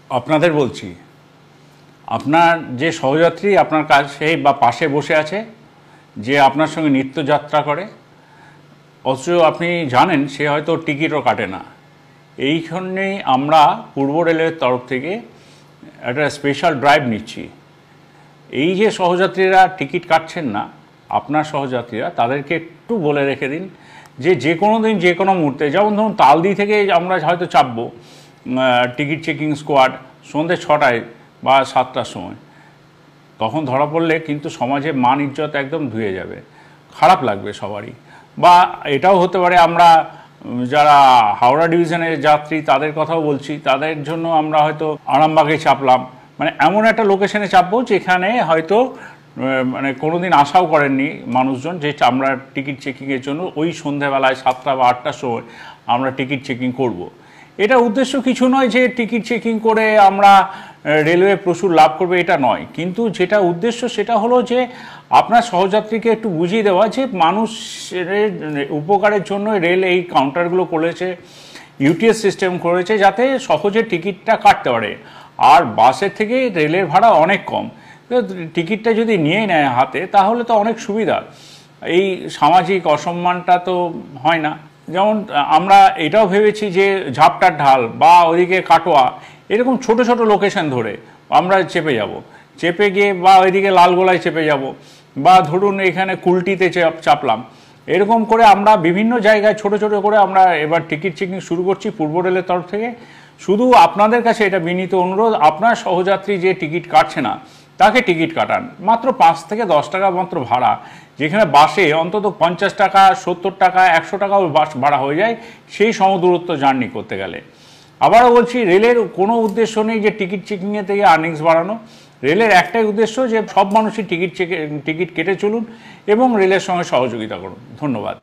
আপনাদের বলছি, আপনার যে সহযাত্রী আপনার কাছে বা পাশে বসে আছে, যে আপনার সঙ্গে নিত্যযাত্রা করে, অথচ আপনি জানেন সে হয়তো টিকিটও কাটে না, এইখানেই আমরা পূর্ব রেলের তরফ থেকে একটা স্পেশাল ড্রাইভ নিচ্ছি। এই যে সহযাত্রীরা টিকিট কাটছেন না, আপনার সহযাত্রীরা, তাদেরকে একটু বলে রেখে দিন যে যে কোনো দিন যে কোনো মুহূর্তে, যেমন ধরুন তালদি থেকে আমরা হয়তো চাপবো টিকিট চেকিং স্কোয়াড সন্ধ্যে 6টায় বা 7টার সময়, তখন ধরা পড়লে কিন্তু সমাজে মান ইজ্জত একদম ধুয়ে যাবে, খারাপ লাগবে সবারই। বা এটাও হতে পারে আমরা যারা হাওড়া ডিভিশনের যাত্রী তাদের কথাও বলছি, তাদের জন্য আমরা হয়তো আরামবাগে চাপলাম, মানে এমন একটা লোকেশনে চাপবো যেখানে হয়তো মানে কোনোদিন আশাও করেননি মানুষজন যে আমরা টিকিট চেকিংয়ের জন্য ওই সন্ধ্যাবেলায় 7টা বা 8টার সময় আমরা টিকিট চেকিং করব। এটা উদ্দেশ্য কিছু নয় যে টিকিট চেকিং করে আমরা রেলওয়ে প্রচুর লাভ করবে, এটা নয়। কিন্তু যেটা উদ্দেশ্য সেটা হলো যে আপনার সহযাত্রীকে একটু বুঝিয়ে দেওয়া যে মানুষের উপকারের জন্য রেল এই কাউন্টারগুলো করেছে, ইউটিএস সিস্টেম করেছে যাতে সহজে টিকিটটা কাটতে পারে। আর বাসের থেকে রেলের ভাড়া অনেক কম, টিকিটটা যদি নিয়ে নেয় হাতে তাহলে তো অনেক সুবিধা, এই সামাজিক অসম্মানটা তো হয় না। যেমন আমরা এটাও ভেবেছি যে ঝাপটার ঢাল বা ওইদিকে কাটোয়া, এরকম ছোট ছোট লোকেশন ধরে আমরা চেপে যাব, চেপে গিয়ে বা ওইদিকে লালগোলায় চেপে যাব, বা ধরুন এখানে কুলটিতে চাপলাম, এরকম করে আমরা বিভিন্ন জায়গায় ছোট ছোট করে আমরা এবার টিকিট চেকিং শুরু করছি পূর্ব রেলের তরফ থেকে। শুধু আপনাদের কাছে এটা বিনীত অনুরোধ, আপনার সহযাত্রী যে টিকিট কাটছে না তাকে টিকিট কাটান, মাত্র 5 থেকে 10 টাকা মাত্র ভাড়া, যেখানে বাসে অন্তত 50 টাকা 70 টাকা 100 টাকাও বাস ভাড়া হয়ে যায় সেই সমদূরত্ব জার্নি করতে গেলে। আবারও বলছি, রেলের কোনো উদ্দেশ্য নেই যে টিকিট চেকিংয়ে থেকে আর্নিংস বাড়ানো, রেলের একটাই উদ্দেশ্য যে সব মানুষই টিকিট কেটে চলুন এবং রেলের সঙ্গে সহযোগিতা করুন। ধন্যবাদ।